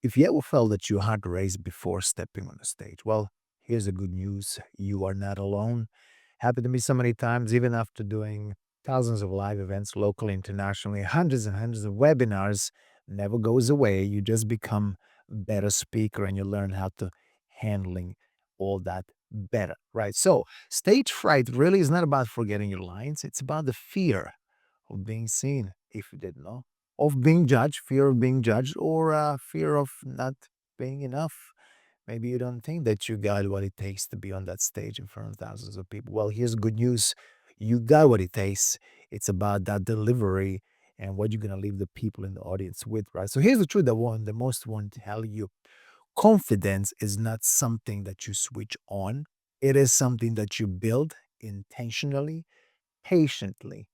If you ever felt that your heart raced before stepping on the stage, well, here's the good news. You are not alone. Happened to me so many times, even after doing thousands of live events locally, internationally, hundreds and hundreds of webinars, never goes away. You just become a better speaker and you learn how to handling all that better, right? So stage fright really is not about forgetting your lines. It's about the fear of being seen, if you didn't know, of being judged, fear of being judged, or fear of not being enough. Maybe you don't think that you got what it takes to be on that stage in front of thousands of people. Well, here's good news. You got what it takes. It's about that delivery and what you're going to leave the people in the audience with, right? So here's the truth the most one tell you. Confidence is not something that you switch on. It is something that you build intentionally, patiently,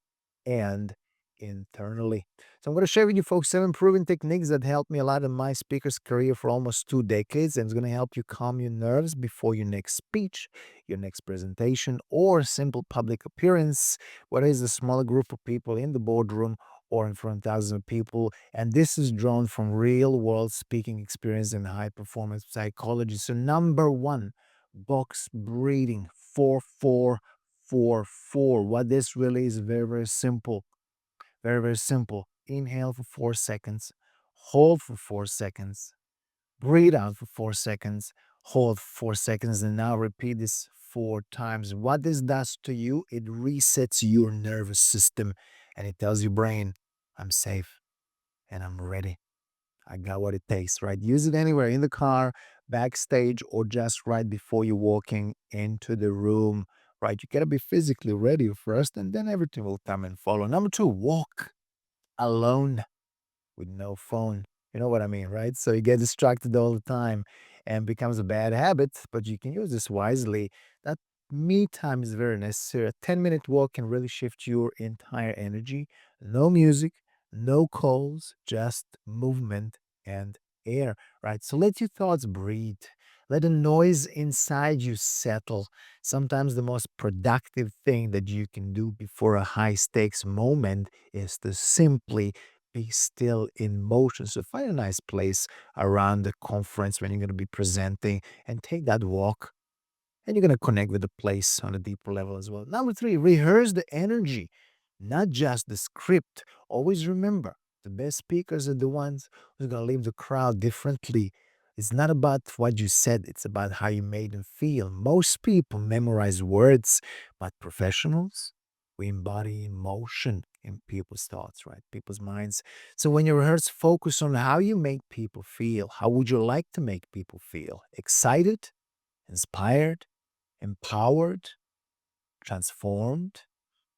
and internally. So I'm going to share with you folks 7 proven techniques that helped me a lot in my speaker's career for almost 2 decades, and it's going to help you calm your nerves before your next speech, your next presentation, or simple public appearance, whether it's a smaller group of people in the boardroom or in front of thousands of people. And this is drawn from real world speaking experience in high performance psychology. So number one, box breathing, 4-4-4-4. What this really is very, very simple. Very, very simple. Inhale for 4 seconds, hold for 4 seconds, breathe out for 4 seconds, hold for 4 seconds, and now repeat this 4 times. What this does to you, it resets your nervous system and it tells your brain, I'm safe and I'm ready. I got what it takes, right? Use it anywhere in the car, backstage, or just right before you're walking into the room, right? You got to be physically ready first, and then everything will come and follow. Number two, walk alone with no phone. You know what I mean, right? So you get distracted all the time and becomes a bad habit, but you can use this wisely. That me time is very necessary. A 10-minute walk can really shift your entire energy. No music, no calls, just movement and air, right? So let your thoughts breathe. Let the noise inside you settle. Sometimes the most productive thing that you can do before a high stakes moment is to simply be still in motion. So find a nice place around the conference when you're going to be presenting and take that walk. And you're going to connect with the place on a deeper level as well. Number three, rehearse the energy, not just the script. Always remember, the best speakers are the ones who's going to leave the crowd differently. It's not about what you said, it's about how you made them feel. Most people memorize words, but professionals, we embody emotion in people's thoughts, right? People's minds. So when you rehearse, focus on how you make people feel. How would you like to make people feel? Excited, inspired, empowered, transformed,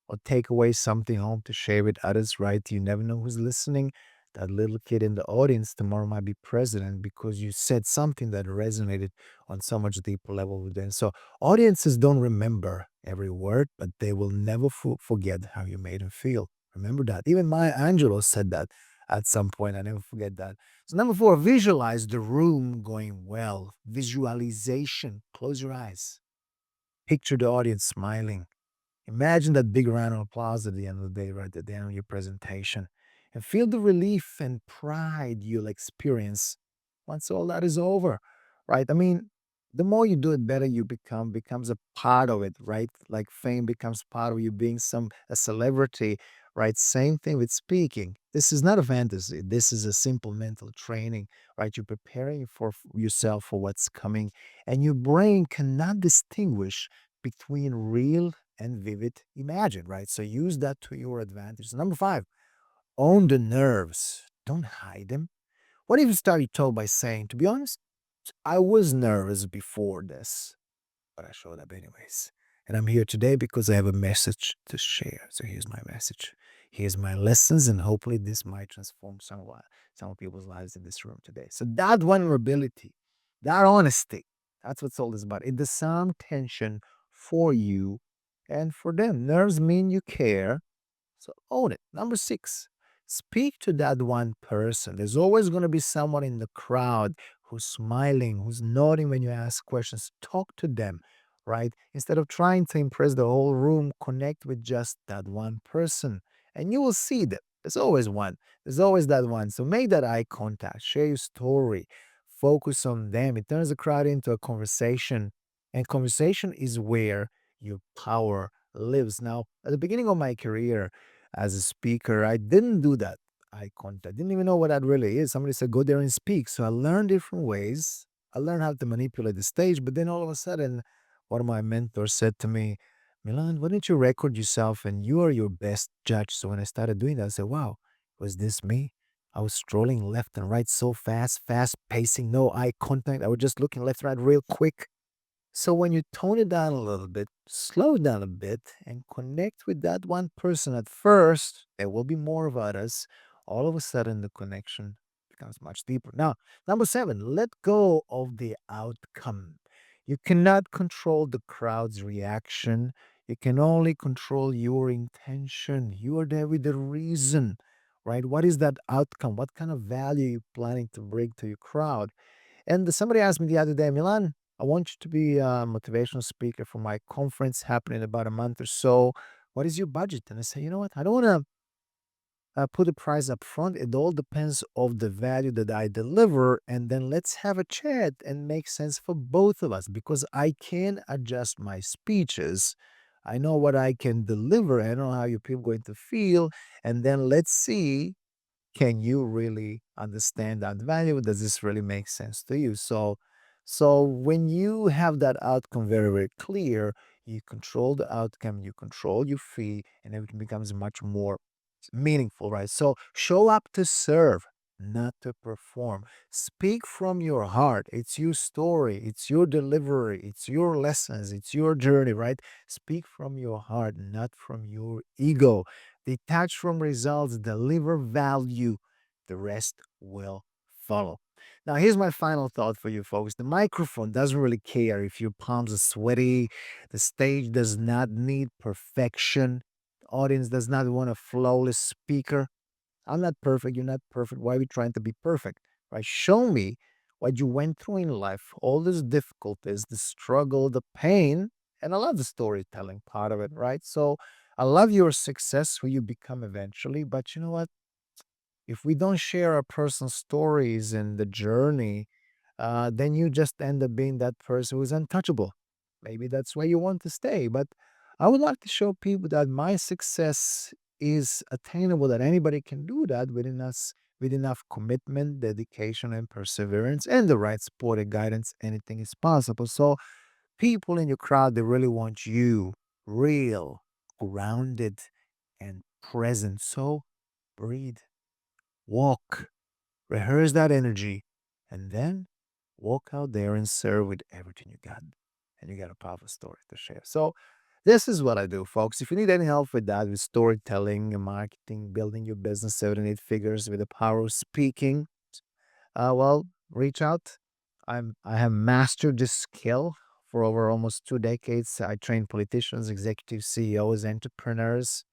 or take away something home to share with others, right? You never know who's listening. That little kid in the audience tomorrow might be president because you said something that resonated on so much deeper level with them. So audiences don't remember every word, but they will never forget how you made them feel. Remember that. Even Maya Angelou said that at some point. I never forget that. So number four, visualize the room going well. Visualization. Close your eyes. Picture the audience smiling. Imagine that big round of applause at the end of the day, right at the end of your presentation. And feel the relief and pride you'll experience once all that is over, right? I mean, the more you do it, better you becomes a part of it, right? Like fame becomes part of you being a celebrity, right? Same thing with speaking. This is not a fantasy. This is a simple mental training, right? You're preparing for yourself for what's coming, and your brain cannot distinguish between real and vivid imagine, right? So use that to your advantage. Number five, own the nerves. Don't hide them. What if you start your talk by saying, to be honest, I was nervous before this, but I showed up anyways. And I'm here today because I have a message to share. So here's my message. Here's my lessons, and hopefully this might transform some people's lives in this room today. So that vulnerability, that honesty, that's what all this about. It disarms tension for you and for them. Nerves mean you care, so own it. Number six, speak to that one person. There's always going to be someone in the crowd who's smiling, who's nodding when you ask questions. Talk to them, right? Instead of trying to impress the whole room, connect with just that one person. And you will see that. There's always one. There's always that one. So make that eye contact, share your story, focus on them. It turns the crowd into a conversation. And conversation is where your power lives. Now, at the beginning of my career as a speaker, I didn't do that eye contact. Didn't even know what that really is. Somebody said, go there and speak. So I learned different ways. I learned how to manipulate the stage. But then all of a sudden, one of my mentors said to me, Milan, why don't you record yourself and you are your best judge? So when I started doing that, I said, wow, was this me? I was strolling left and right so fast, fast pacing, no eye contact. I was just looking left and right real quick. So when you tone it down a little bit, slow down a bit, and connect with that one person at first, there will be more of others. All of a sudden, the connection becomes much deeper. Now, number seven, let go of the outcome. You cannot control the crowd's reaction. You can only control your intention. You are there with the reason, right? What is that outcome? What kind of value are you planning to bring to your crowd? And somebody asked me the other day, Milan, I want you to be a motivational speaker for my conference happening in about a month or so. What is your budget? And I say, you know what? I don't want to put a price up front. It all depends of the value that I deliver, and then let's have a chat and make sense for both of us because I can adjust my speeches. I know what I can deliver. I know how your people going to feel, and then let's see, can you really understand that value? Does this really make sense to you? So when you have that outcome very, very clear, you control the outcome, you control your fee, and everything becomes much more meaningful, right? So show up to serve, not to perform. Speak from your heart. It's your story, it's your delivery, it's your lessons, it's your journey, right? Speak from your heart, not from your ego. Detach from results, deliver value. The rest will follow. Now, here's my final thought for you folks. The microphone doesn't really care if your palms are sweaty. The stage does not need perfection. The audience does not want a flawless speaker. I'm not perfect. You're not perfect. Why are we trying to be perfect? Right? Show me what you went through in life, all these difficulties, the struggle, the pain. And I love the storytelling part of it, right? So I love your success, who you become eventually. But you know what? If we don't share our personal stories and the journey, then you just end up being that person who's untouchable. Maybe that's where you want to stay. But I would like to show people that my success is attainable, that anybody can do that within us, with enough commitment, dedication, and perseverance, and the right support and guidance. Anything is possible. So, people in your crowd, they really want you real, grounded, and present. So, breathe, walk, rehearse that energy, and then walk out there and serve with everything you got. And you got a powerful story to share. So, this is what I do, folks. If you need any help with that, with storytelling and marketing, building your business 7 8 figures with the power of speaking, well, reach out. I have mastered this skill for over almost 2 decades. I train politicians, executives, CEOs, entrepreneurs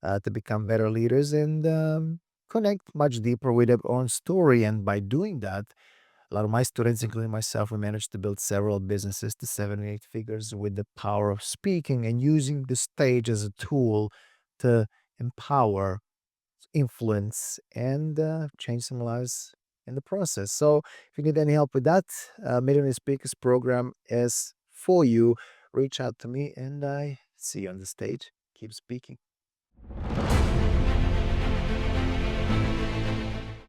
to become better leaders and connect much deeper with their own story. And by doing that, a lot of my students, including myself, we managed to build several businesses to 7 8 figures with the power of speaking and using the stage as a tool to empower, influence, and change some lives in the process. So, if you need any help with that, Millionaire Speakers program is for you. Reach out to me, and I see you on the stage. Keep speaking.